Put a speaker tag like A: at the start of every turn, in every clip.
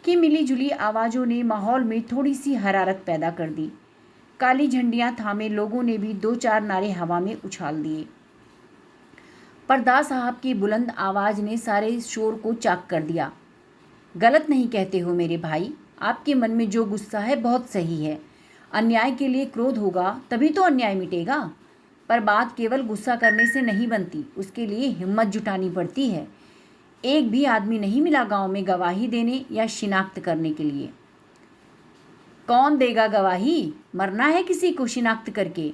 A: कि मिली-जुली आवाज़ों ने माहौल में थोड़ी-सी हरारत पैदा कर दी। काली झंडियाँ थामे लोगों ने भी 2-4 नारे हवा में उछाल दिए। पर दा साहब की बुलंद आवाज़ ने सारे शोर को चाक कर दिया। गलत नहीं कहते हो मेरे भाई, आपके मन में जो गुस्सा है बहुत सही है। अन्याय के लिए क्रोध होगा तभी तो अन्याय मिटेगा। पर बात केवल गुस्सा करने से नहीं बनती, उसके लिए हिम्मत जुटानी पड़ती है। एक भी आदमी नहीं मिला गांव में गवाही देने या शिनाख्त करने के लिए। कौन देगा गवाही? मरना है किसी को शिनाख्त करके?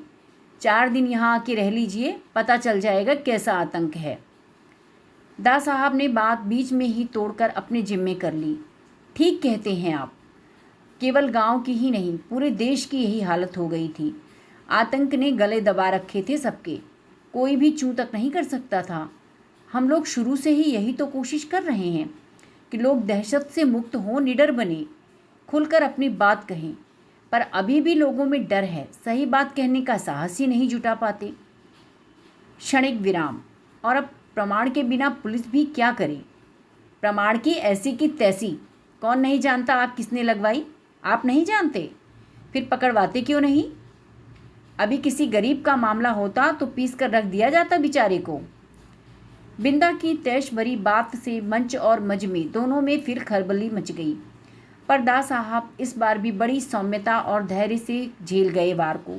A: 4 दिन यहाँ आके रह लीजिए, पता चल जाएगा कैसा आतंक है। दा साहब ने बात बीच में ही तोड़कर अपने जिम्मे कर ली। ठीक कहते हैं आप, केवल गांव की ही नहीं पूरे देश की यही हालत हो गई थी। आतंक ने गले दबा रखे थे सबके, कोई भी चूं तक नहीं कर सकता था। हम लोग शुरू से ही यही तो कोशिश कर रहे हैं कि लोग दहशत से मुक्त हों, निडर बने, खुलकर अपनी बात कहें। पर अभी भी लोगों में डर है, सही बात कहने का साहस ही नहीं जुटा पाते। क्षणिक विराम। और अब प्रमाण के बिना पुलिस भी क्या करे? प्रमाण की ऐसी की तैसी। कौन नहीं जानता आग किसने लगवाई? आप नहीं जानते? फिर पकड़वाते क्यों नहीं? अभी किसी गरीब का मामला होता तो पीस कर रख दिया जाता बेचारे को। बिंदा की तैश भरी बात से मंच और मजमे दोनों में फिर खलबली मच गई। पर दा साहब इस बार भी बड़ी सौम्यता और धैर्य से झेल गए वार को।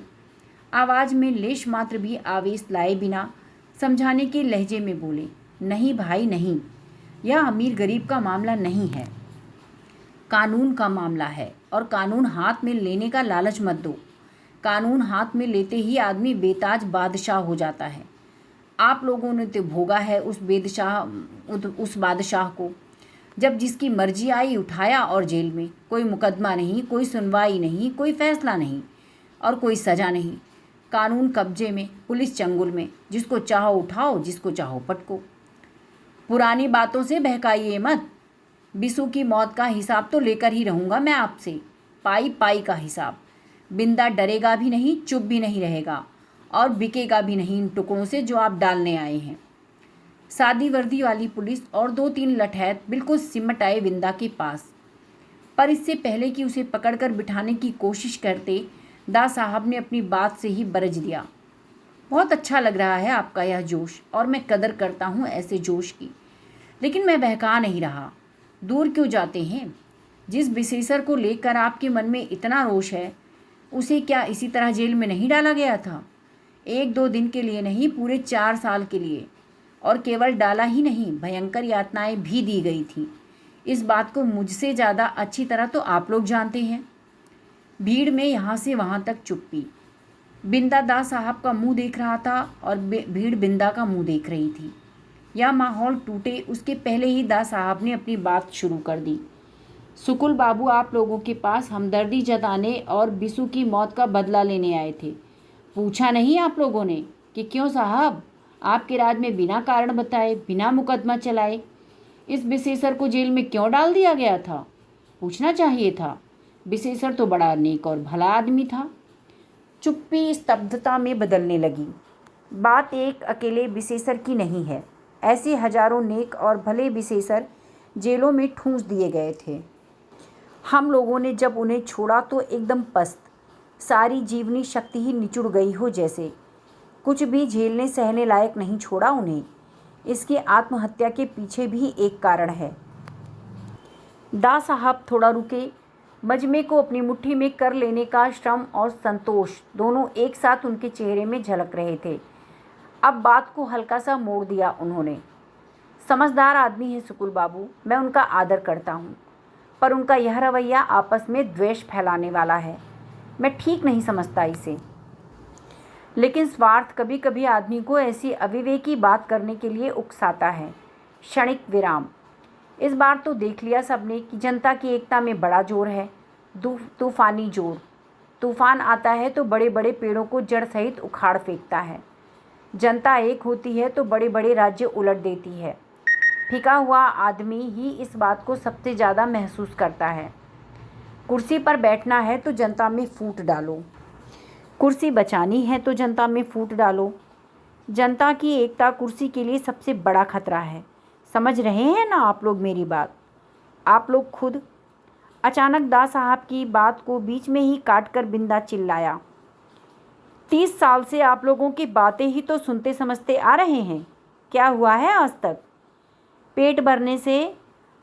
A: आवाज़ में लेश मात्र भी आवेश लाए बिना समझाने के लहजे में बोले, नहीं भाई नहीं, यह अमीर गरीब का मामला नहीं है, कानून का मामला है। और कानून हाथ में लेने का लालच मत दो। कानून हाथ में लेते ही आदमी बेताज बादशाह हो जाता है। आप लोगों ने तो भोगा है उस बादशाह को। जब जिसकी मर्जी आई उठाया और जेल में। कोई मुकदमा नहीं, कोई सुनवाई नहीं, कोई फैसला नहीं और कोई सज़ा नहीं। कानून कब्जे में, पुलिस चंगुल में, जिसको चाहो उठाओ, जिसको चाहो पटको। पुरानी बातों से बहकाइए मत। बिसू की मौत का हिसाब तो लेकर ही रहूँगा मैं आपसे, पाई पाई का हिसाब। बिंदा डरेगा भी नहीं, चुप भी नहीं रहेगा और बिकेगा भी नहीं इन टुकड़ों से जो आप डालने आए हैं। सादी वर्दी वाली पुलिस और 2-3 लठैत बिल्कुल सिमट आए बिंदा के पास। पर इससे पहले कि उसे पकड़कर बिठाने की कोशिश करते, दा साहब ने अपनी बात से ही बरज दिया। बहुत अच्छा लग रहा है आपका यह जोश और मैं कदर करता हूँ ऐसे जोश की, लेकिन मैं बहका नहीं रहा। दूर क्यों जाते हैं? जिस विशेषर को लेकर आपके मन में इतना रोष है, उसे क्या इसी तरह जेल में नहीं डाला गया था? 1-2 दिन के लिए नहीं, पूरे 4 साल के लिए। और केवल डाला ही नहीं, भयंकर यातनाएं भी दी गई थी। इस बात को मुझसे ज़्यादा अच्छी तरह तो आप लोग जानते हैं। भीड़ में यहाँ से वहाँ तक चुप्पी। बिंदा दा साहब का मुंह देख रहा था और भीड़ बिंदा का मुंह देख रही थी। यह माहौल टूटे उसके पहले ही दा साहब ने अपनी बात शुरू कर दी। सुकुल बाबू आप लोगों के पास हमदर्दी जताने और बिसू की मौत का बदला लेने आए थे। पूछा नहीं आप लोगों ने कि क्यों साहब, आपके राज में बिना कारण बताए, बिना मुकदमा चलाए इस विशेषर को जेल में क्यों डाल दिया गया था? पूछना चाहिए था। विशेषर तो बड़ा नेक और भला आदमी था। चुप्पी स्तब्धता में बदलने लगी। बात एक अकेले विशेषर की नहीं है, ऐसे हजारों नेक और भले विशेषर जेलों में ठूंस दिए गए थे। हम लोगों ने जब उन्हें छोड़ा तो एकदम पस्त, सारी जीवनी शक्ति ही निचुड़ गई हो जैसे। कुछ भी झेलने सहने लायक नहीं छोड़ा उन्हें। इसके आत्महत्या के पीछे भी एक कारण है। दा साहब थोड़ा रुके। मजमे को अपनी मुट्ठी में कर लेने का श्रम और संतोष दोनों एक साथ उनके चेहरे में झलक रहे थे। अब बात को हल्का सा मोड़ दिया उन्होंने। समझदार आदमी है सुकुल बाबू, मैं उनका आदर करता हूँ, पर उनका यह रवैया आपस में द्वेष फैलाने वाला है। मैं ठीक नहीं समझता इसे। लेकिन स्वार्थ कभी कभी आदमी को ऐसी अविवेकी बात करने के लिए उकसाता है। क्षणिक विराम। इस बार तो देख लिया सबने कि जनता की एकता में बड़ा जोर है, तूफानी जोर। तूफान आता है तो बड़े बड़े पेड़ों को जड़ सहित उखाड़ फेंकता है। जनता एक होती है तो बड़े बड़े राज्य उलट देती है। ठिका हुआ आदमी ही इस बात को सबसे ज़्यादा महसूस करता है। कुर्सी पर बैठना है तो जनता में फूट डालो, कुर्सी बचानी है तो जनता में फूट डालो। जनता की एकता कुर्सी के लिए सबसे बड़ा खतरा है। समझ रहे हैं ना आप लोग मेरी बात? आप लोग खुद अचानक दा साहब की बात को बीच में ही काटकर बिंदा चिल्लाया, 30 साल से आप लोगों की बातें ही तो सुनते समझते आ रहे हैं, क्या हुआ है आज तक? पेट भरने से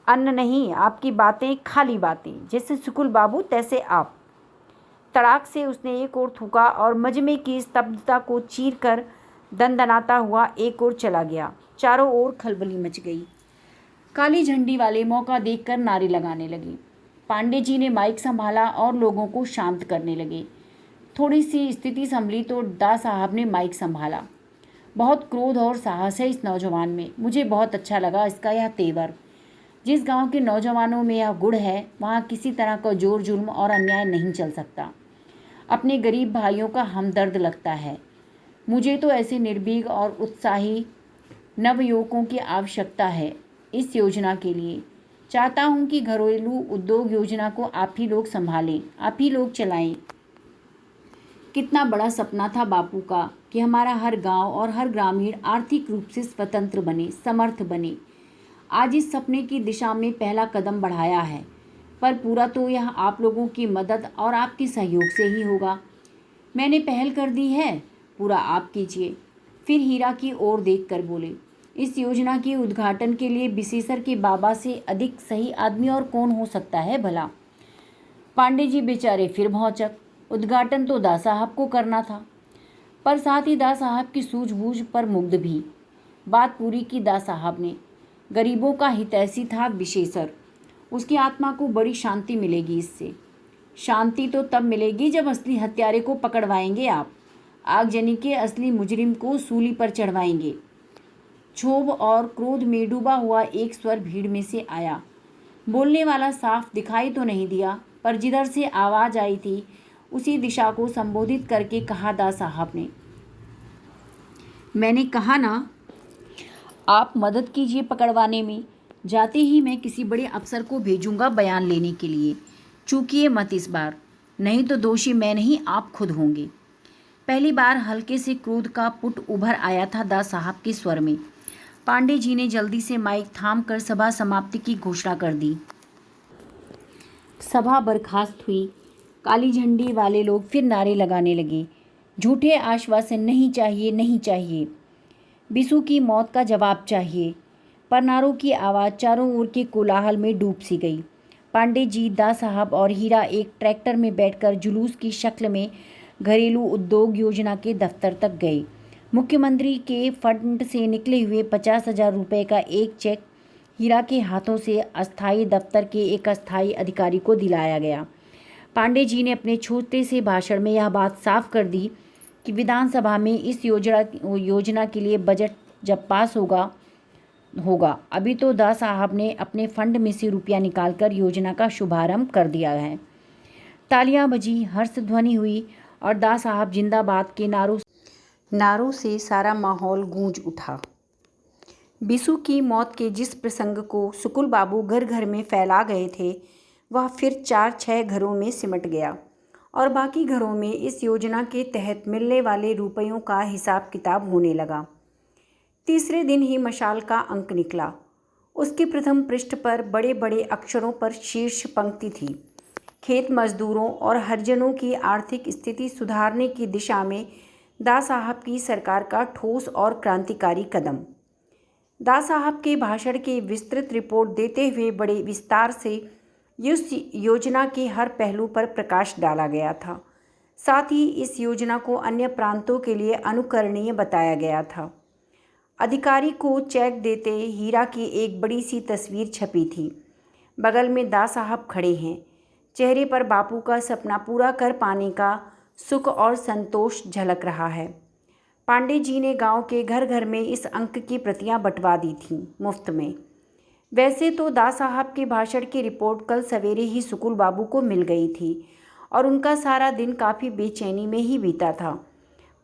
A: अन्न नहीं, आपकी बातें खाली बातें। जैसे सुकुल बाबू तैसे आप। तड़ाक से उसने एक ओर थूका और मजमे की स्तब्धता को चीर कर दनदनाता हुआ एक ओर चला गया। चारों ओर खलबली मच गई। काली झंडी वाले मौका देखकर नारे लगाने लगे। पांडे जी ने माइक संभाला और लोगों को शांत करने लगे। थोड़ी सी स्थिति संभली तो दा साहब ने माइक संभाला। बहुत क्रोध और साहस है इस नौजवान में। मुझे बहुत अच्छा लगा इसका यह तेवर। जिस गांव के नौजवानों में यह गुण है, वहाँ किसी तरह का जोर जुल्म और अन्याय नहीं चल सकता। अपने गरीब भाइयों का हमदर्द लगता है। मुझे तो ऐसे निर्भीक और उत्साही नवयुवकों की आवश्यकता है इस योजना के लिए। चाहता हूँ कि घरेलू उद्योग योजना को आप ही लोग संभालें, आप ही लोग चलाएं। कितना बड़ा सपना था बापू का कि हमारा हर गांव और हर ग्रामीण आर्थिक रूप से स्वतंत्र बने, समर्थ बने। आज इस सपने की दिशा में पहला कदम बढ़ाया है, पर पूरा तो यह आप लोगों की मदद और आपके सहयोग से ही होगा। मैंने पहल कर दी है, पूरा आप कीजिए। फिर हीरा की ओर देखकर बोले, इस योजना के उद्घाटन के लिए बिसेसर के बाबा से अधिक सही आदमी और कौन हो सकता है भला? पांडे जी बेचारे फिर भौचक। उद्घाटन तो दा साहब को करना था, पर साथ ही दा साहब की सूझबूझ पर मुग्ध भी। बात पूरी की दा साहब ने। गरीबों का हितैषी था बिसेसर। उसकी आत्मा को बड़ी शांति मिलेगी इससे। शांति तो तब मिलेगी जब असली हत्यारे को पकड़वाएंगे आप, आगजनी के असली मुजरिम को सूली पर चढ़वाएंगे। क्षोभ और क्रोध में डूबा हुआ एक स्वर भीड़ में से आया। बोलने वाला साफ दिखाई तो नहीं दिया, पर जिधर से आवाज़ आई थी उसी दिशा को संबोधित करके कहा दा साहब ने, मैंने कहा ना, आप मदद कीजिए पकड़वाने में। जाते ही मैं किसी बड़े अफसर को भेजूंगा बयान लेने के लिए। चूकिए मत इस बार, नहीं तो दोषी मैं नहीं आप खुद होंगे। पहली बार हल्के से क्रोध का पुट उभर आया था दा साहब के स्वर में। पांडे जी ने जल्दी से माइक थाम कर सभा समाप्ति की घोषणा कर दी। सभा बर्खास्त हुई। काली झंडी वाले लोग फिर नारे लगाने लगे, झूठे आश्वासन नहीं चाहिए, नहीं चाहिए। बिसु की मौत का जवाब चाहिए। पर नारों की आवाज़ चारों ओर के कोलाहल में डूब सी गई। पांडे जी, दा साहब और हीरा एक ट्रैक्टर में बैठकर जुलूस की शक्ल में घरेलू उद्योग योजना के दफ्तर तक गए। मुख्यमंत्री के फंड से निकले हुए 50,000 रुपये का एक चेक हीरा के हाथों से अस्थायी दफ्तर के एक अस्थायी अधिकारी को दिलाया गया। पांडे जी ने अपने छोटे से भाषण में यह बात साफ कर दी कि विधानसभा में इस योजना के लिए बजट जब पास होगा। अभी तो दा साहब ने अपने फंड में से रुपया निकालकर योजना का शुभारंभ कर दिया है। तालियां बजी, हर्ष ध्वनि हुई और दा साहब जिंदाबाद के नारों से सारा माहौल गूंज उठा। बिसु की मौत के जिस प्रसंग को सुकुल बाबू घर घर में फैला गए थे, वह फिर 4-6 घरों में सिमट गया और बाकी घरों में इस योजना के तहत मिलने वाले रुपयों का हिसाब किताब होने लगा। तीसरे दिन ही मशाल का अंक निकला। उसके प्रथम पृष्ठ पर बड़े बड़े अक्षरों पर शीर्ष पंक्ति थी, खेत मजदूरों और हरिजनों की आर्थिक स्थिति सुधारने की दिशा में दा साहब की सरकार का ठोस और क्रांतिकारी कदम। दा साहब के भाषण की विस्तृत रिपोर्ट देते हुए बड़े विस्तार से इस योजना के हर पहलू पर प्रकाश डाला गया था। साथ ही इस योजना को अन्य प्रांतों के लिए अनुकरणीय बताया गया था। अधिकारी को चेक देते हीरा की एक बड़ी सी तस्वीर छपी थी। बगल में दा साहब खड़े हैं। चेहरे पर बापू का सपना पूरा कर पाने का सुख और संतोष झलक रहा है। पांडे जी ने गांव के घर घर में इस अंक की प्रतियां बंटवा दी थीं, मुफ्त में। वैसे तो दा साहब के भाषण की रिपोर्ट कल सवेरे ही सुकुल बाबू को मिल गई थी और उनका सारा दिन काफ़ी बेचैनी में ही बीता था,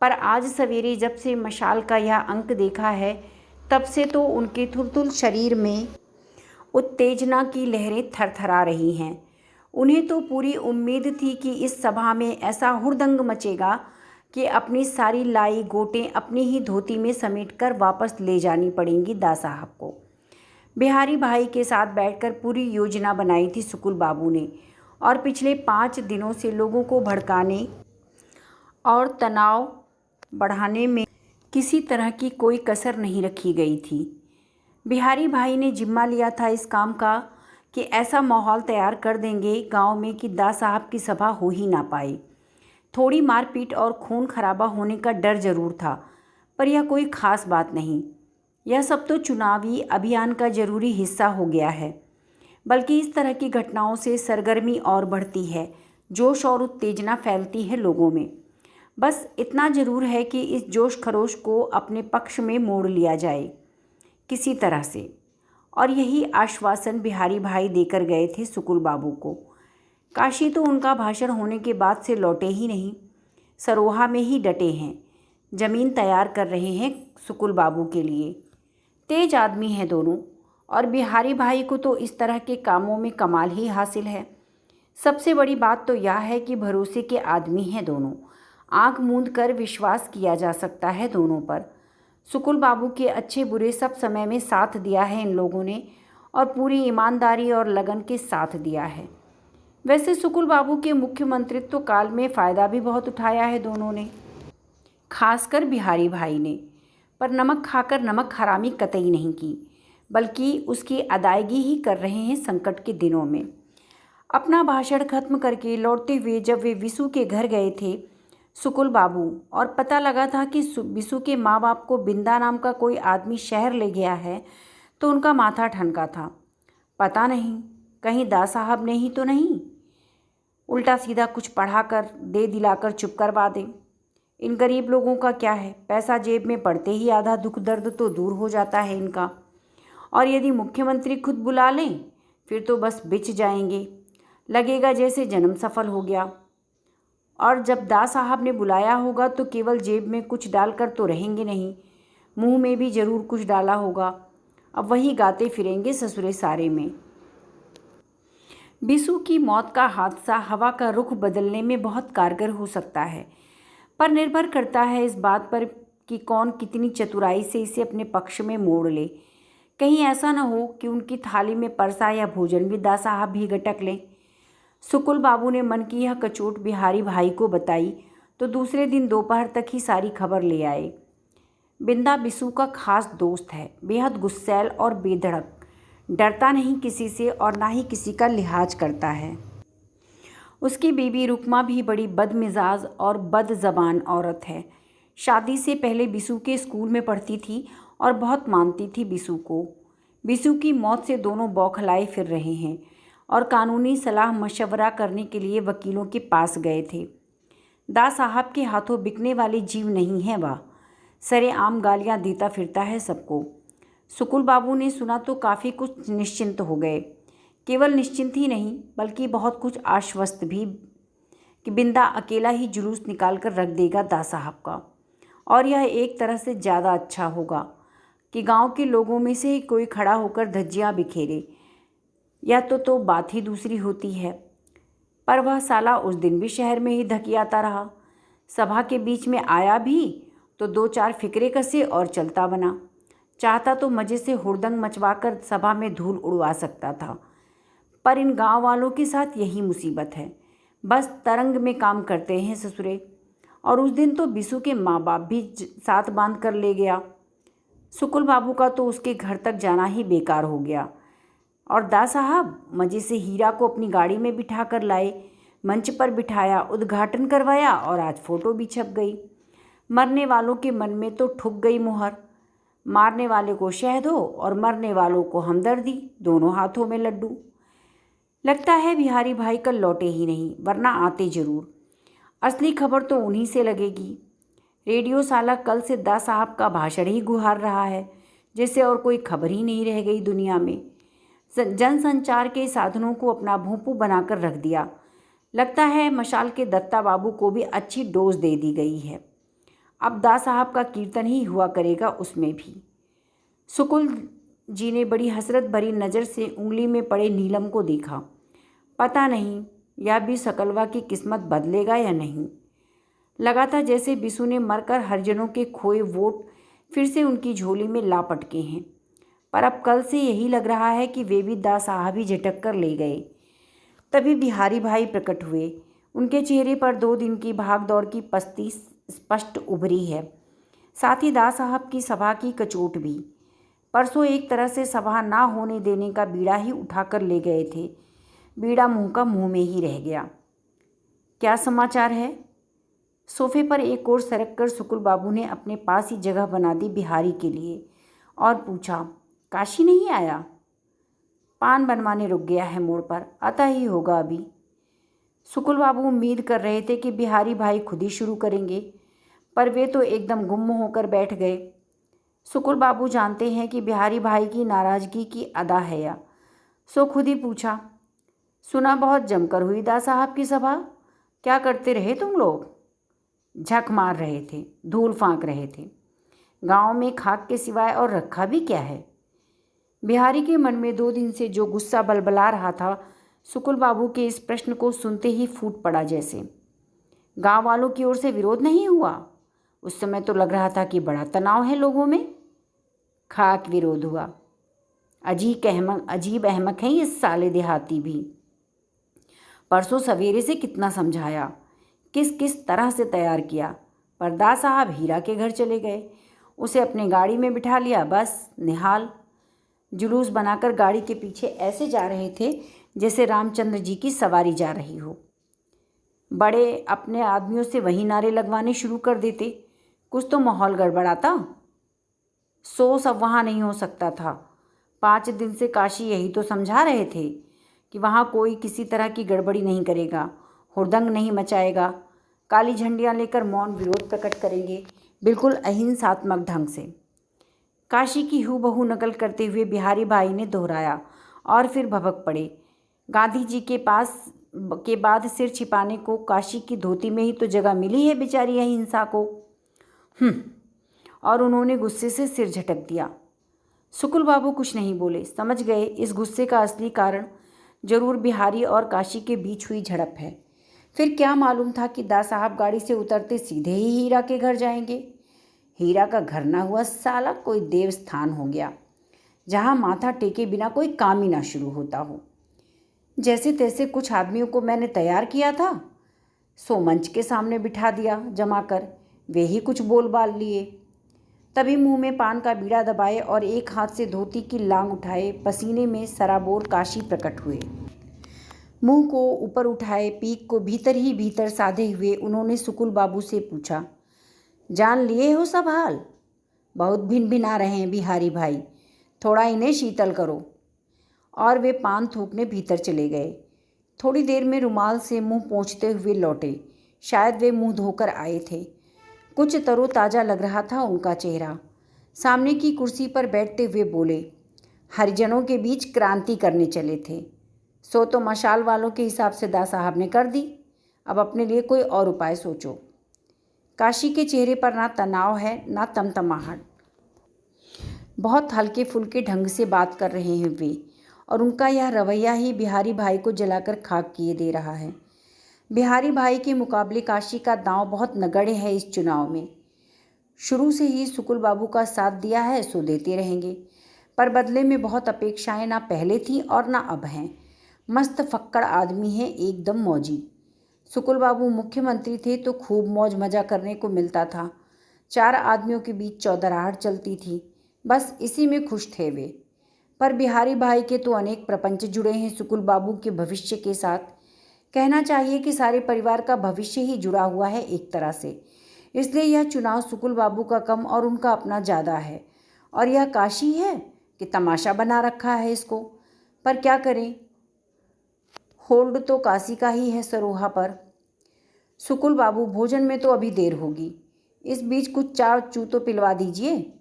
A: पर आज सवेरे जब से मशाल का यह अंक देखा है, तब से तो उनके थुलथुल शरीर में उत्तेजना की लहरें थरथरा रही हैं। उन्हें तो पूरी उम्मीद थी कि इस सभा में ऐसा हुड़दंग मचेगा कि अपनी सारी लाई गोटें अपनी ही धोती में समेटकर वापस ले जानी पड़ेंगी दा साहब को। बिहारी भाई के साथ बैठकर पूरी योजना बनाई थी सुकुल बाबू ने, और पिछले 5 दिनों से लोगों को भड़काने और तनाव बढ़ाने में किसी तरह की कोई कसर नहीं रखी गई थी। बिहारी भाई ने जिम्मा लिया था इस काम का कि ऐसा माहौल तैयार कर देंगे गांव में कि दास साहब की सभा हो ही ना पाए। थोड़ी मारपीट और खून खराबा होने का डर जरूर था, पर यह कोई खास बात नहीं। यह सब तो चुनावी अभियान का जरूरी हिस्सा हो गया है। बल्कि इस तरह की घटनाओं से सरगर्मी और बढ़ती है, जोश और उत्तेजना फैलती है लोगों में। बस इतना ज़रूर है कि इस जोश खरोश को अपने पक्ष में मोड़ लिया जाए किसी तरह से, और यही आश्वासन बिहारी भाई देकर गए थे सुकुल बाबू को। काशी तो उनका भाषण होने के बाद से लौटे ही नहीं, सरोहा में ही डटे हैं, ज़मीन तैयार कर रहे हैं सुकुल बाबू के लिए। तेज आदमी हैं दोनों, और बिहारी भाई को तो इस तरह के कामों में कमाल ही हासिल है। सबसे बड़ी बात तो यह है कि भरोसे के आदमी हैं दोनों, आंख मूंद कर विश्वास किया जा सकता है दोनों पर। सुकुल बाबू के अच्छे बुरे सब समय में साथ दिया है इन लोगों ने, और पूरी ईमानदारी और लगन के साथ दिया है। वैसे सुकुल बाबू के मुख्यमंत्रित्व काल में फ़ायदा भी बहुत उठाया है दोनों ने, खासकर बिहारी भाई ने। पर नमक खाकर नमक हरामी कतई नहीं की, बल्कि उसकी अदायगी ही कर रहे हैं संकट के दिनों में। अपना भाषण खत्म करके लौटते हुए जब वे विशु के घर गए थे सुकुल बाबू, और पता लगा था कि विशु के माँ बाप को बिंदा नाम का कोई आदमी शहर ले गया है, तो उनका माथा ठनका था। पता नहीं कहीं दास साहब ने ही तो नहीं उल्टा सीधा कुछ पढ़ा कर दे दिलाकर चुप करवा दे। इन गरीब लोगों का क्या है, पैसा जेब में पड़ते ही आधा दुख दर्द तो दूर हो जाता है इनका। और यदि मुख्यमंत्री खुद बुला लें फिर तो बस बिच जाएंगे, लगेगा जैसे जन्म सफल हो गया। और जब दास साहब ने बुलाया होगा तो केवल जेब में कुछ डालकर तो रहेंगे नहीं, मुंह में भी जरूर कुछ डाला होगा। अब वही गाते फिरेंगे ससुरे सारे में। बिशु की मौत का हादसा हवा का रुख बदलने में बहुत कारगर हो सकता है, पर निर्भर करता है इस बात पर कि कौन कितनी चतुराई से इसे अपने पक्ष में मोड़ ले। कहीं ऐसा न हो कि उनकी थाली में परसा या भोजन भी दास साहब भी गटक लें। सुकुल बाबू ने मन की यह कचोट बिहारी भाई को बताई तो दूसरे दिन दोपहर तक ही सारी खबर ले आए। बिंदा बिशु का खास दोस्त है, बेहद गुस्सैल और बेधड़क, डरता नहीं किसी से और ना ही किसी का लिहाज करता है। उसकी बीवी रुकमा भी बड़ी बदमिजाज और बदजबान औरत है। शादी से पहले बिशु के स्कूल में पढ़ती थी और बहुत मानती थी बिशु को। बिशु की मौत से दोनों बौखलाए फिर रहे हैं और कानूनी सलाह मशवरा करने के लिए वकीलों के पास गए थे। दास साहब के हाथों बिकने वाली जीव नहीं है वह, सरेआम गालियां देता फिरता है सबको। सुकुल बाबू ने सुना तो काफ़ी कुछ निश्चिंत हो गए। केवल निश्चिंत ही नहीं बल्कि बहुत कुछ आश्वस्त भी कि बिंदा अकेला ही जुलूस निकाल कर रख देगा दास साहब का। और यह एक तरह से ज़्यादा अच्छा होगा कि गांव के लोगों में से ही कोई खड़ा होकर धज्जियाँ बिखेरे, या तो बात ही दूसरी होती है। पर वह साला उस दिन भी शहर में ही धकियाता रहा। सभा के बीच में आया भी तो 2-4 फिक्रे कसे और चलता बना। चाहता तो मज़े से हुड़दंग मचवाकर सभा में धूल उड़वा सकता था, पर इन गांव वालों के साथ यही मुसीबत है, बस तरंग में काम करते हैं ससुरे। और उस दिन तो बिशु के माँ बाप भी साथ बांध कर ले गया। सुकुल बाबू का तो उसके घर तक जाना ही बेकार हो गया। और दास साहब मज़े से हीरा को अपनी गाड़ी में बिठा कर लाए, मंच पर बिठाया, उद्घाटन करवाया और आज फ़ोटो भी छप गई। मरने वालों के मन में तो ठुक गई मुहर। मारने वाले को शहद हो और मरने वालों को हमदर्दी, दोनों हाथों में लड्डू। लगता है बिहारी भाई कल लौटे ही नहीं, वरना आते ज़रूर। असली खबर तो उन्हीं से लगेगी। रेडियो साला कल से दास साहब का भाषण ही गुहार रहा है, जैसे और कोई खबर ही नहीं रह गई दुनिया में। जनसंचार के साधनों को अपना भोंपू बनाकर रख दिया। लगता है मशाल के दत्ता बाबू को भी अच्छी डोज दे दी गई है। अब दास साहब का कीर्तन ही हुआ करेगा उसमें भी। सुकुल जी ने बड़ी हसरत भरी नज़र से उंगली में पड़े नीलम को देखा। पता नहीं यह भी सकलवा की किस्मत बदलेगा या नहीं। लगा था जैसे बिशु ने मरकर हरिजनों के खोए वोट फिर से उनकी झोली में ला पटके हैं। पर अब कल से यही लग रहा है कि वे भी दास साहब ही झटक कर ले गए। तभी बिहारी भाई प्रकट हुए। उनके चेहरे पर 2 दिन की भाग दौड़ की पस्ती स्पष्ट उभरी है, साथ ही दास साहब की सभा की कचोट भी। परसों एक तरह से सभा ना होने देने का बीड़ा ही उठाकर ले गए थे। बीड़ा मुंह का मुंह में ही रह गया। क्या समाचार है? सोफे पर एक और सरक कर सुकुल बाबू ने अपने पास ही जगह बना दी बिहारी के लिए और पूछा, काशी नहीं आया? पान बनवाने रुक गया है मोड़ पर, आता ही होगा अभी। सुकुल बाबू उम्मीद कर रहे थे कि बिहारी भाई खुद ही शुरू करेंगे, पर वे तो एकदम गुम्म होकर बैठ गए। सुकुल बाबू जानते हैं कि बिहारी भाई की नाराज़गी की अदा है या, सो खुद ही पूछा, सुना बहुत जमकर हुई दा साहब की सभा, क्या करते रहे तुम लोग? झक मार रहे थे, धूल फांक रहे थे। गांव में खाक के सिवाय और रखा भी क्या है? बिहारी के मन में 2 दिन से जो गुस्सा बलबला रहा था, सुकुल बाबू के इस प्रश्न को सुनते ही फूट पड़ा जैसे। गांव वालों की ओर से विरोध नहीं हुआ? उस समय तो लग रहा था कि बड़ा तनाव है लोगों में। खाक विरोध हुआ। अजीब अहमक हैं ये साले देहाती भी। परसों सवेरे से कितना समझाया, किस किस तरह से तैयार किया, पर दा साहब हीरा के घर चले गए। उसे अपने गाड़ी में बिठा लिया, बस निहाल। जुलूस बनाकर गाड़ी के पीछे ऐसे जा रहे थे जैसे रामचंद्र जी की सवारी जा रही हो। बड़े अपने आदमियों से वही नारे लगवाने शुरू कर देते, कुछ तो माहौल गड़बड़ाता। सो सब वहाँ नहीं हो सकता था। 5 दिन से काशी यही तो समझा रहे थे कि वहाँ कोई किसी तरह की गड़बड़ी नहीं करेगा, हुड़दंग नहीं मचाएगा, काली झंडियाँ लेकर मौन विरोध प्रकट करेंगे, बिल्कुल अहिंसात्मक ढंग से। काशी की हूबहू नकल करते हुए बिहारी भाई ने दोहराया और फिर भभक पड़े। गांधी जी के बाद सिर छिपाने को काशी की धोती में ही तो जगह मिली है बेचारी अहिंसा को। और उन्होंने गुस्से से सिर झटक दिया। सुकुल बाबू कुछ नहीं बोले, समझ गए इस गुस्से का असली कारण जरूर बिहारी और काशी के बीच हुई झड़प है। फिर क्या मालूम था कि दा साहब गाड़ी से उतरते सीधे ही हीरा के घर जाएंगे। हीरा का घर ना हुआ साला कोई देवस्थान हो गया, जहाँ माथा टेके बिना कोई काम ही ना शुरू होता हो। जैसे तैसे कुछ आदमियों को मैंने तैयार किया था, सो मंच के सामने बिठा दिया जमा कर, वे ही कुछ बोल बाल लिए। तभी मुंह में पान का बीड़ा दबाए और एक हाथ से धोती की लांग उठाए पसीने में सराबोर काशी प्रकट हुए। मुंह को ऊपर उठाए पीक को भीतर ही भीतर साधे हुए उन्होंने सुकुल बाबू से पूछा, जान लिए हो सब हाल? बहुत भिन भिना रहे हैं बिहारी भाई, थोड़ा इन्हें शीतल करो। और वे पान थूकने भीतर चले गए। थोड़ी देर में रुमाल से मुंह पोंछते हुए लौटे। शायद वे मुंह धोकर आए थे। कुछ तरोताज़ा लग रहा था उनका चेहरा। सामने की कुर्सी पर बैठते हुए बोले, हरिजनों के बीच क्रांति करने चले थे, सो तो मशाल वालों के हिसाब से दा साहब ने कर दी, अब अपने लिए कोई और उपाय सोचो। काशी के चेहरे पर ना तनाव है ना तमतमाहट। बहुत हल्के फुल्के ढंग से बात कर रहे हैं वे, और उनका यह रवैया ही बिहारी भाई को जलाकर खाक किए दे रहा है। बिहारी भाई के मुकाबले काशी का दांव बहुत नगण्य है इस चुनाव में। शुरू से ही सुकुल बाबू का साथ दिया है, सो देते रहेंगे, पर बदले में बहुत अपेक्षाएं ना पहले थी और ना अब हैं। मस्त फक्कड़ आदमी है, एकदम मौजी। सुकुल बाबू मुख्यमंत्री थे तो खूब मौज मजा करने को मिलता था। 4 आदमियों के बीच चौधराहट चलती थी, बस इसी में खुश थे वे। पर बिहारी भाई के तो अनेक प्रपंच जुड़े हैं सुकुल बाबू के भविष्य के साथ। कहना चाहिए कि सारे परिवार का भविष्य ही जुड़ा हुआ है एक तरह से। इसलिए यह चुनाव सुकुल बाबू का कम और उनका अपना ज़्यादा है। और यह काशी है कि तमाशा बना रखा है इसको। पर क्या करें, होल्ड तो काशी का ही है सरोहा पर। सुकुल बाबू, भोजन में तो अभी देर होगी, इस बीच कुछ चाय चू तो पिलवा दीजिए।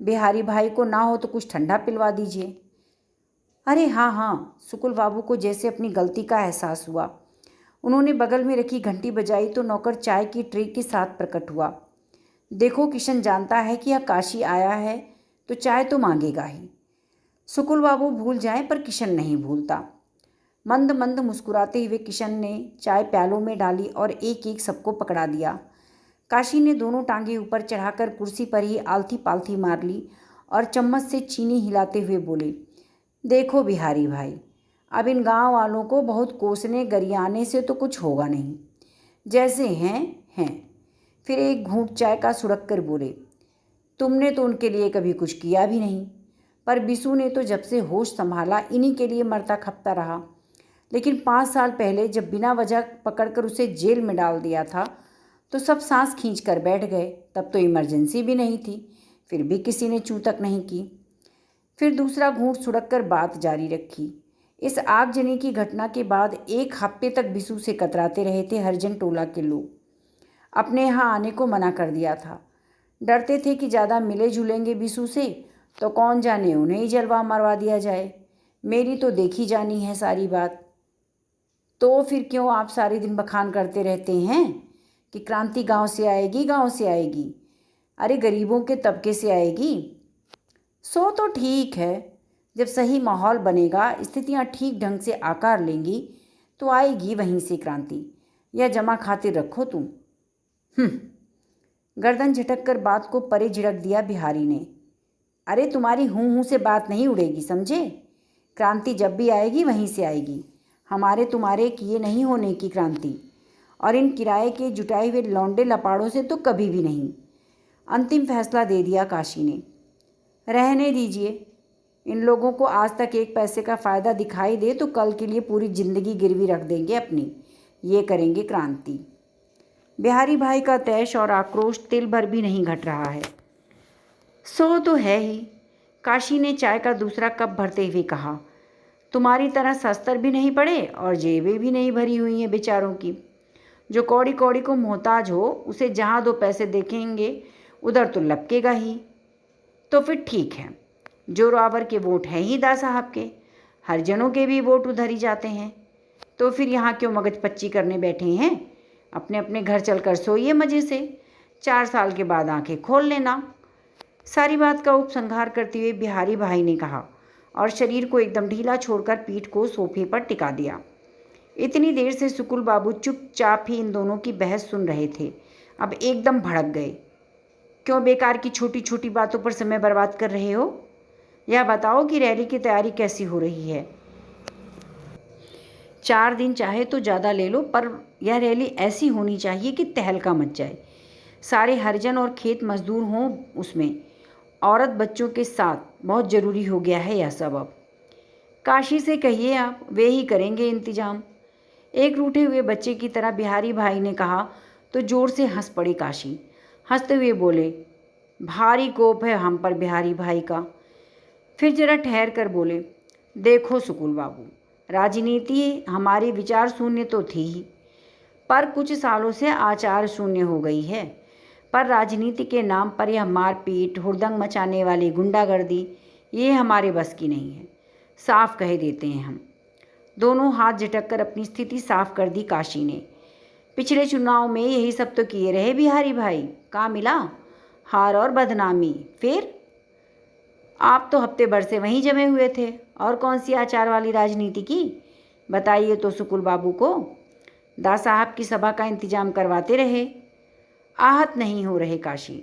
A: बिहारी भाई को ना हो तो कुछ ठंडा पिलवा दीजिए। अरे हाँ हाँ, सुकुल बाबू को जैसे अपनी गलती का एहसास हुआ। उन्होंने बगल में रखी घंटी बजाई तो नौकर चाय की ट्रे के साथ प्रकट हुआ। देखो, किशन जानता है कि यह काशी आया है तो चाय तो मांगेगा ही। सुकुल बाबू भूल जाएं पर किशन नहीं भूलता। मंद मंद मुस्कुराते हुए किशन ने चाय प्यालों में डाली और एक एक सबको पकड़ा दिया। काशी ने दोनों टांगे ऊपर चढ़ाकर कुर्सी पर ही आलथी पालथी मार ली और चम्मच से चीनी हिलाते हुए बोले, देखो बिहारी भाई, अब इन गांव वालों को बहुत कोसने गरियाने से तो कुछ होगा नहीं। जैसे हैं हैं। फिर एक घूंट चाय का सुड़क कर बोले, तुमने तो उनके लिए कभी कुछ किया भी नहीं, पर बिशु ने तो जब से होश संभाला इन्हीं के लिए मरता खपता रहा। लेकिन 5 साल पहले जब बिना वजह पकड़कर उसे जेल में डाल दिया था तो सब सांस खींच कर बैठ गए। तब तो इमरजेंसी भी नहीं थी, फिर भी किसी ने चूं तक नहीं की। फिर दूसरा घूंट सुड़क कर बात जारी रखी। इस आगजनी की घटना के बाद 1 हफ्ते तक बिशु से कतराते रहे थे हरिजन टोला के लोग। अपने यहाँ आने को मना कर दिया था। डरते थे कि ज़्यादा मिले जुलेंगे बिशु से तो कौन जाने उन्हें ही जलवा मरवा दिया जाए। मेरी तो देखी जानी है सारी बात। तो फिर क्यों आप सारे दिन बखान करते रहते हैं कि क्रांति गांव से आएगी, गांव से आएगी? अरे गरीबों के तबके से आएगी। सो तो ठीक है, जब सही माहौल बनेगा, स्थितियां ठीक ढंग से आकार लेंगी तो आएगी वहीं से क्रांति। यह जमा खातिर रखो तुम। गर्दन झटक कर बात को परे झिड़क दिया बिहारी ने। अरे तुम्हारी हूँ हूँ से बात नहीं उड़ेगी, समझे? क्रांति जब भी आएगी वहीं से आएगी, हमारे तुम्हारे किए नहीं होने की क्रांति। और इन किराए के जुटाए हुए लौंडे लपाड़ों से तो कभी भी नहीं। अंतिम फैसला दे दिया काशी ने। रहने दीजिए, इन लोगों को आज तक 1 पैसे का फ़ायदा दिखाई दे तो कल के लिए पूरी ज़िंदगी गिरवी रख देंगे अपनी। ये करेंगे क्रांति। बिहारी भाई का तैश और आक्रोश तिल भर भी नहीं घट रहा है। सो तो है ही, काशी ने चाय का दूसरा कप भरते हुए कहा। तुम्हारी तरह शस्त्र भी नहीं पड़े और जेबें भी नहीं भरी हुई हैं बेचारों की। जो कौड़ी कौड़ी को मोहताज हो उसे जहाँ 2 पैसे देखेंगे उधर तो लपकेगा ही। तो फिर ठीक है, जोरावर के वोट हैं ही दा साहब के, हरिजनों के भी वोट उधर ही जाते हैं। तो फिर यहाँ क्यों मगज पच्ची करने बैठे हैं? अपने अपने घर चलकर सोइए मज़े से, 4 साल के बाद आंखें खोल लेना। सारी बात का उपसंहार करते हुए बिहारी भाई ने कहा और शरीर को एकदम ढीला छोड़कर पीठ को सोफे पर टिका दिया। इतनी देर से सुकुल बाबू चुपचाप ही इन दोनों की बहस सुन रहे थे, अब एकदम भड़क गए। क्यों बेकार की छोटी छोटी बातों पर समय बर्बाद कर रहे हो? यह बताओ कि रैली की तैयारी कैसी हो रही है? 4 दिन चाहे तो ज़्यादा ले लो, पर यह रैली ऐसी होनी चाहिए कि तहलका मच जाए। सारे हरिजन और खेत मजदूर हों उसमें, औरत बच्चों के साथ। बहुत ज़रूरी हो गया है यह सब अब। काशी से कहिए आप, वे ही करेंगे इंतजाम। एक रूठे हुए बच्चे की तरह बिहारी भाई ने कहा तो जोर से हंस पड़े काशी। हंसते हुए बोले, भारी कोप है हम पर बिहारी भाई का। फिर जरा ठहर कर बोले, देखो सुकुल बाबू, राजनीति हमारी विचार शून्य तो थी ही, पर कुछ सालों से आचार शून्य हो गई है। पर राजनीति के नाम पर यह मारपीट, हुड़दंग मचाने वाली गुंडागर्दी, ये हमारे बस की नहीं है। साफ कह देते हैं हम। दोनों हाथ झटक कर अपनी स्थिति साफ कर दी काशी ने। पिछले चुनाव में यही सब तो किए रहे बिहारी भाई, कहाँ मिला? हार और बदनामी। फिर आप तो हफ्ते भर से वहीं जमे हुए थे, और कौन सी आचार वाली राजनीति की? बताइए तो सुकुल बाबू को। दा साहब की सभा का इंतजाम करवाते रहे। आहत नहीं हो रहे काशी,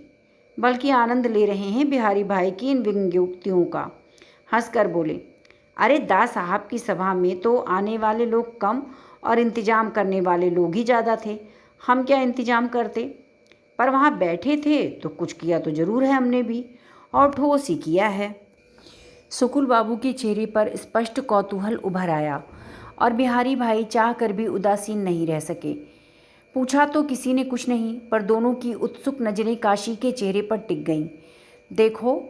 A: बल्कि आनंद ले रहे हैं बिहारी भाई की इन व्यंग्योक्तियों का। हंसकर बोले, अरे दा साहब की सभा में तो आने वाले लोग कम और इंतजाम करने वाले लोग ही ज़्यादा थे। हम क्या इंतजाम करते? पर वहाँ बैठे थे तो कुछ किया तो ज़रूर है हमने भी, और ठोस ही किया है। सुकुल बाबू के चेहरे पर स्पष्ट कौतूहल उभर आया और बिहारी भाई चाह कर भी उदासीन नहीं रह सके। पूछा तो किसी ने कुछ नहीं, पर दोनों की उत्सुक नज़रें काशी के चेहरे पर टिक गईं। देखो,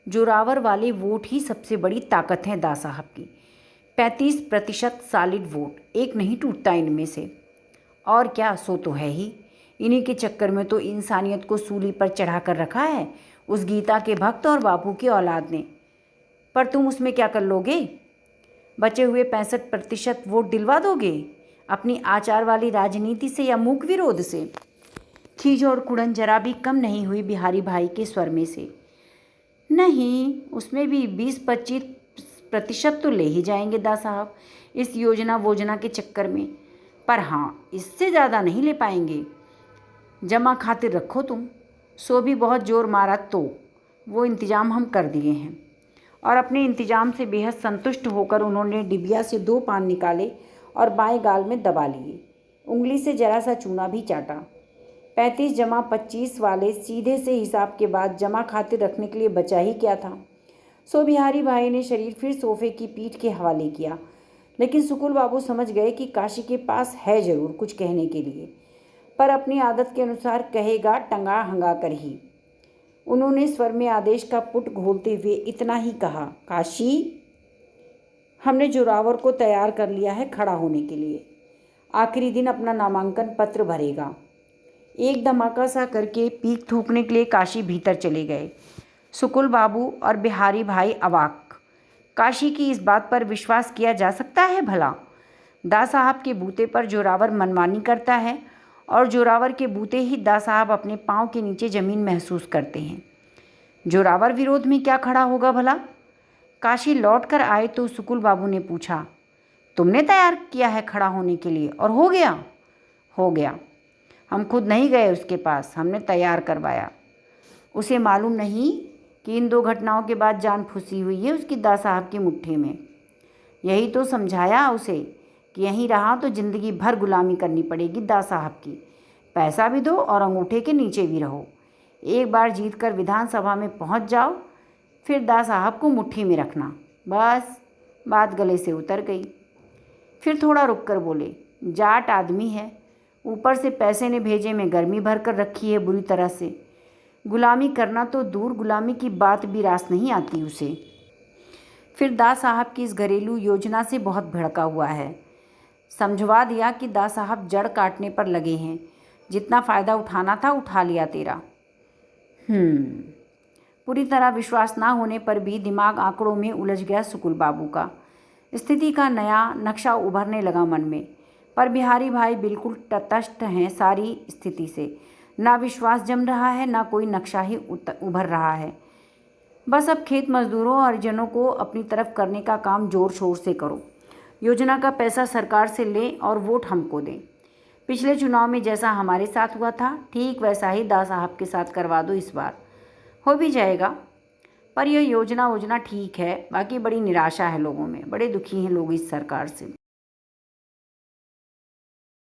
A: जोरावर वाले वोट ही सबसे बड़ी ताकत है दा साहब की। 35% सॉलिड वोट, एक नहीं टूटता इनमें से। और क्या, सो तो है ही। इन्हीं के चक्कर में तो इंसानियत को सूली पर चढ़ा कर रखा है उस गीता के भक्त और बापू की औलाद ने। पर तुम उसमें क्या कर लोगे? बचे हुए 65% वोट दिलवा दोगे अपनी आचार वाली राजनीति से या मूक विरोध से? खीज और कुड़न जरा भी कम नहीं हुई बिहारी भाई के स्वर में से। नहीं, उसमें भी 20-25% तो ले ही जाएंगे दा साहब इस योजना वोजना के चक्कर में। पर हाँ, इससे ज़्यादा नहीं ले पाएंगे। जमा खातिर रखो तुम। सो भी बहुत जोर मारा तो वो इंतज़ाम हम कर दिए हैं। और अपने इंतज़ाम से बेहद संतुष्ट होकर उन्होंने डिबिया से 2 पान निकाले और बाएं गाल में दबा लिए। उंगली से जरा सा चूना भी चाटा। 35 जमा 25 वाले सीधे से हिसाब के बाद जमा खाते रखने के लिए बचा ही क्या था। सो बिहारी भाई ने शरीर फिर सोफे की पीठ के हवाले किया। लेकिन सुकुल बाबू समझ गए कि काशी के पास है ज़रूर कुछ कहने के लिए, पर अपनी आदत के अनुसार कहेगा टंगा हंगा कर ही। उन्होंने स्वर में आदेश का पुट घोलते हुए इतना ही कहा, काशी, हमने जोरावर को तैयार कर लिया है खड़ा होने के लिए। आखिरी दिन अपना नामांकन पत्र भरेगा। एक धमाका सा करके पीक थूकने के लिए काशी भीतर चले गए। सुकुल बाबू और बिहारी भाई अवाक। काशी की इस बात पर विश्वास किया जा सकता है भला? दा साहब के बूते पर जोरावर मनमानी करता है और जोरावर के बूते ही दा साहब अपने पाँव के नीचे ज़मीन महसूस करते हैं। जोरावर विरोध में क्या खड़ा होगा भला? काशी लौट कर आए तो सुकुल बाबू ने पूछा, तुमने तैयार किया है खड़ा होने के लिए और हो गया? हो गया। हम खुद नहीं गए उसके पास, हमने तैयार करवाया। उसे मालूम नहीं कि इन 2 घटनाओं के बाद जान फंसी हुई है उसकी दा साहब की मुट्ठी में। यही तो समझाया उसे कि यहीं रहा तो ज़िंदगी भर गुलामी करनी पड़ेगी दा साहब की। पैसा भी दो और अंगूठे के नीचे भी रहो। एक बार जीत कर विधानसभा में पहुंच जाओ, फिर दा साहब को मुट्ठी में रखना। बस बात गले से उतर गई। फिर थोड़ा रुक कर बोले, जाट आदमी है, ऊपर से पैसे ने भेजे में गर्मी भर कर रखी है बुरी तरह से। गुलामी करना तो दूर, गुलामी की बात भी रास नहीं आती उसे। फिर दा साहब की इस घरेलू योजना से बहुत भड़का हुआ है। समझवा दिया कि दा साहब जड़ काटने पर लगे हैं, जितना फ़ायदा उठाना था उठा लिया तेरा। पूरी तरह विश्वास ना होने पर भी दिमाग आंकड़ों में उलझ गया सुकुल बाबू का। स्थिति का नया नक्शा उभरने लगा मन में, पर बिहारी भाई बिल्कुल तटस्थ हैं सारी स्थिति से। ना विश्वास जम रहा है, ना कोई नक्शा ही उभर रहा है। बस अब खेत मजदूरों और जनों को अपनी तरफ करने का काम जोर शोर से करो। योजना का पैसा सरकार से लें और वोट हमको दें। पिछले चुनाव में जैसा हमारे साथ हुआ था, ठीक वैसा ही दा साहब के साथ करवा दो। इस बार हो भी जाएगा। पर यह योजना ठीक है, बाकी बड़ी निराशा है लोगों में, बड़े दुखी हैं लोग इस सरकार से।